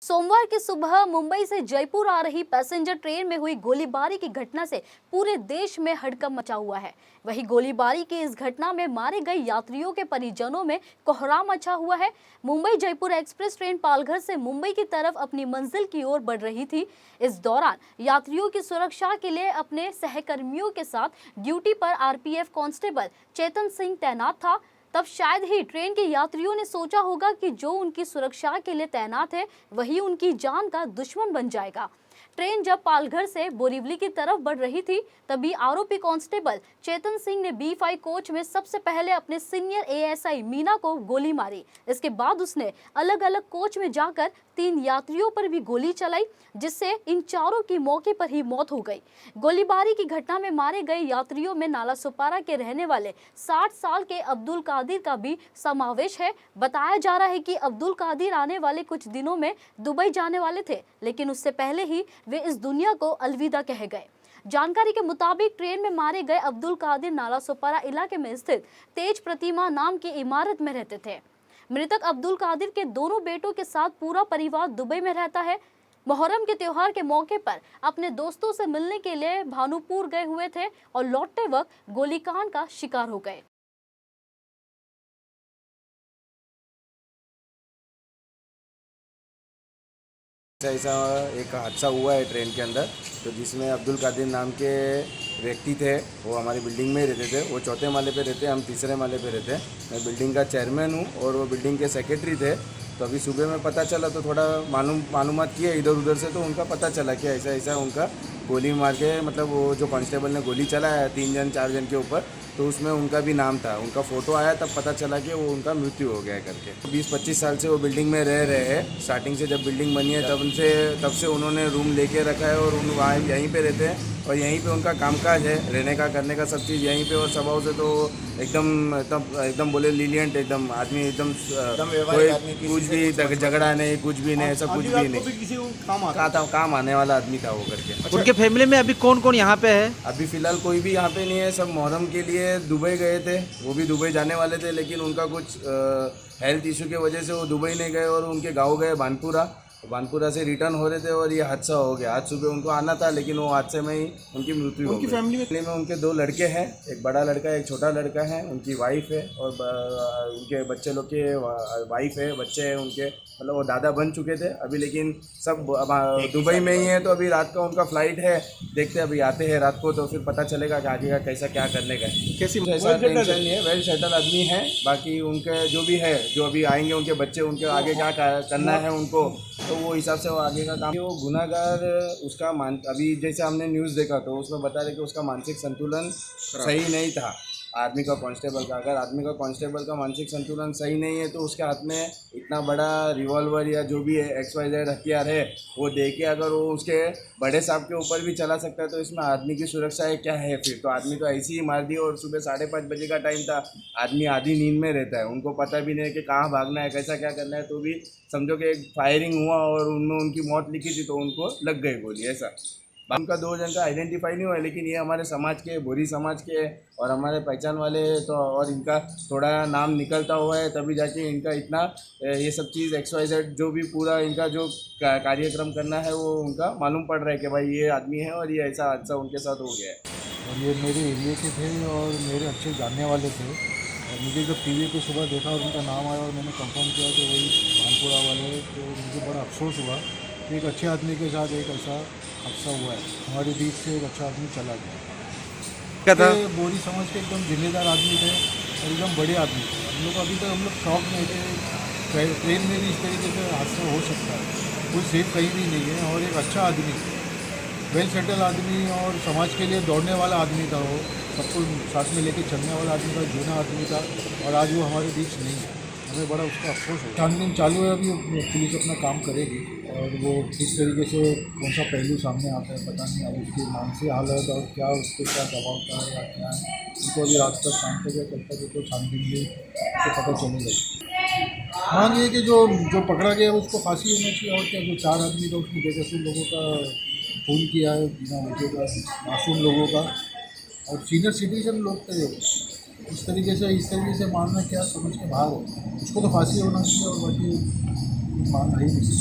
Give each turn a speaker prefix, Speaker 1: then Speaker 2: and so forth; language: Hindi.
Speaker 1: सोमवार की सुबह मुंबई से जयपुर आ रही पैसेंजर ट्रेन में हुई गोलीबारी की घटना से पूरे देश में हड़कंप मचा हुआ है। वहीं गोलीबारी की इस घटना में मारे गए यात्रियों के परिजनों में कोहराम मचा हुआ है। मुंबई जयपुर एक्सप्रेस ट्रेन पालघर से मुंबई की तरफ अपनी मंजिल की ओर बढ़ रही थी। इस दौरान यात्रियों की सुरक्षा के लिए अपने सहकर्मियों के साथ ड्यूटी पर आरपीएफ कांस्टेबल चेतन सिंह तैनात था। तब शायद ही ट्रेन के यात्रियों ने सोचा होगा कि जो उनकी सुरक्षा के लिए तैनात है वही उनकी जान का दुश्मन बन जाएगा। ट्रेन जब पालघर से बोरीवली की तरफ बढ़ रही थी तभी आरोपी कांस्टेबल चेतन सिंह ने B5 कोच में सबसे पहले अपने सीनियर एएसआई मीना को गोली मारी। इसके बाद उसने अलग अलग कोच में जाकर 3 यात्रियों पर भी गोली चलाई, जिससे इन चारों की मौके पर ही मौत हो गई। गोलीबारी की घटना में मारे गए यात्रियों में नालासोपारा के रहने वाले 60 साल के अब्दुल कादिर का भी समावेश है। बताया जा रहा है कि अब्दुल कादिर आने वाले कुछ दिनों में दुबई जाने वाले थे, लेकिन उससे पहले ही वे इस दुनिया को अलविदा कह गए। जानकारी के मुताबिक ट्रेन में मारे गए अब्दुल कादिर नालासोपारा इलाके में स्थित तेज प्रतिमा नाम की इमारत में रहते थे। मृतक अब्दुल कादिर के दोनों बेटों के साथ पूरा परिवार दुबई में रहता है। मोहर्रम के त्योहार के मौके पर अपने दोस्तों से मिलने के लिए भानुपुर गए हुए थे और लौटते वक्त गोलीकांड का शिकार हो गए।
Speaker 2: ऐसा एक हादसा हुआ है ट्रेन के अंदर, तो जिसमें अब्दुल कादिर नाम के व्यक्ति थे, वो हमारी बिल्डिंग में ही रहते थे। वो चौथे माले पे रहते, हम तीसरे माले पे रहते। मैं बिल्डिंग का चेयरमैन हूँ और वो बिल्डिंग के सेक्रेटरी थे। तो अभी सुबह में पता चला तो थोड़ा मालूमात किए इधर उधर से, तो उनका पता चला कि ऐसा ऐसा उनका गोली मार के, मतलब वो जो कांस्टेबल ने गोली चलाया 3 जन 4 जन के ऊपर, तो उसमें उनका भी नाम था। उनका फ़ोटो आया तब पता चला कि वो उनका मृत्यु हो गया करके। 20-25 साल से वो बिल्डिंग में रह रहे हैं। स्टार्टिंग से जब बिल्डिंग बनी है तब से उन्होंने रूम लेके रखा है और वहाँ यहीं पे रहते हैं और यहीं पे उनका कामकाज है, रहने का करने का सब चीज़ यहीं पे। और स्वभाव से तो एकदम बोले लीलियंट एकदम आदमी, एकदम कोई कुछ भी झगड़ा नहीं, कुछ भी नहीं, ऐसा कुछ भी नहीं।
Speaker 3: किसी को
Speaker 2: काम आने वाला आदमी था वो करके।
Speaker 3: उनके फैमिली में अभी कौन कौन यहाँ पे है?
Speaker 2: अभी फ़िलहाल कोई भी यहाँ पे नहीं है। सब मुहर्रम के लिए दुबई गए थे, वो भी दुबई जाने वाले थे, लेकिन उनका कुछ हेल्थ इशू की वजह से वो दुबई नहीं गए और उनके गांव गए बानपुरा से रिटर्न हो रहे थे और ये हादसा हो गया। आज सुबह उनको आना था, लेकिन वो हादसे में ही उनकी मृत्यु हो गई। फैमिली में उनके 2 लड़के हैं, एक बड़ा लड़का है, एक छोटा लड़का है। उनकी वाइफ है और उनके बच्चे लोग के वाइफ है, बच्चे हैं उनके, मतलब वो दादा बन चुके थे अभी, लेकिन सब दुबई में ही है। तो अभी रात का उनका फ्लाइट है, देखते अभी आते हैं रात को तो फिर पता चलेगा कि आगे का कैसा क्या करने का है।
Speaker 3: कैसी
Speaker 2: ऐसा टेंशन नहीं है, वेल सेटल आदमी है। बाकी उनके जो भी है, जो अभी आएंगे उनके बच्चे, उनके आगे क्या करना है उनको, तो वो हिसाब से वो आगे का काम। वो गुनाहगार उसका अभी जैसे हमने न्यूज़ देखा तो उसमें बता रहे कि उसका मानसिक संतुलन सही नहीं था आदमी का, कांस्टेबल का। अगर आदमी का कांस्टेबल का मानसिक संतुलन सही नहीं है तो उसके हाथ में इतना बड़ा रिवॉल्वर या जो भी है XYZ हथियार है वो दे के अगर वो उसके बड़े साहब के ऊपर भी चला सकता है, तो इसमें आदमी की सुरक्षा है क्या है फिर? तो आदमी तो ऐसी ही मार दी। और सुबह 5:30 बजे का टाइम था, आदमी आधी नींद में रहता है, उनको पता भी नहीं है कि कहाँ भागना है, कैसा क्या करना है। तो भी समझो कि एक फायरिंग हुआ और उनमें उनकी मौत लिखी थी तो उनको लग गई गोली। ऐसा उनका 2 जन का आइडेंटिफाई नहीं हुआ है, लेकिन ये हमारे समाज के, बोरी समाज के और हमारे पहचान वाले तो, और इनका थोड़ा नाम निकलता हुआ है, तभी जाके इनका इतना ये सब चीज़ XYZ जो भी पूरा इनका जो कार्यक्रम करना है वो उनका मालूम पड़ रहा है कि भाई ये आदमी है और ये ऐसा हादसा उनके साथ हो गया है।
Speaker 4: और ये मेरे एरिया के थे और मेरे अच्छे जानने वाले थे। और मुझे जब टीवी पे सुबह देखा और उनका नाम आया और मैंने कंफर्म किया कि वही कानपुरा वाले, तो मुझे बड़ा अफसोस हुआ कि एक अच्छे आदमी के साथ एक ऐसा हादसा हुआ है। हमारे बीच से एक अच्छा आदमी चला गया।
Speaker 3: क्या था?
Speaker 4: बोरी समझ के एकदम जिम्मेदार आदमी थे और एकदम बड़े आदमी थे। हम लोग अभी तक हम लोग शौक में थे, ट्रेन में भी इस तरीके से हादसा हो सकता है, कोई सेफ कहीं भी नहीं है। और एक अच्छा आदमी, वेल सेटल आदमी और समाज के लिए दौड़ने वाला आदमी था। वो सबको साथ में लेके चलने वाला आदमी था, जूना आदमी था, और आज वो हमारे बीच नहीं है। हमें बड़ा उसका अफसोस है। छानबीन चालू है, अभी पुलिस अपना काम करेगी और वो किस तरीके से कौन सा पहलू सामने आता है पता नहीं। अब उसकी मानसिक हालत और क्या उसके क्या दबाव का है या क्या है, उनको अभी रात तक शाम तक या कल तक तो छानबीन भी उसको पता चलेगा। मांग ये कि जो पकड़ा गया उसको फांसी होना चाहिए। और क्या, जो 4 आदमी था उसमें बेकसूर लोगों का खून किया है, बिना वजह का, मासूम लोगों का, और सीनियर सिटीजन लोग थे। इस तरीके से मारना क्या समझ के बाहर है। उसको तो फांसी होना चाहिए और बाकी मांग है ही नहीं।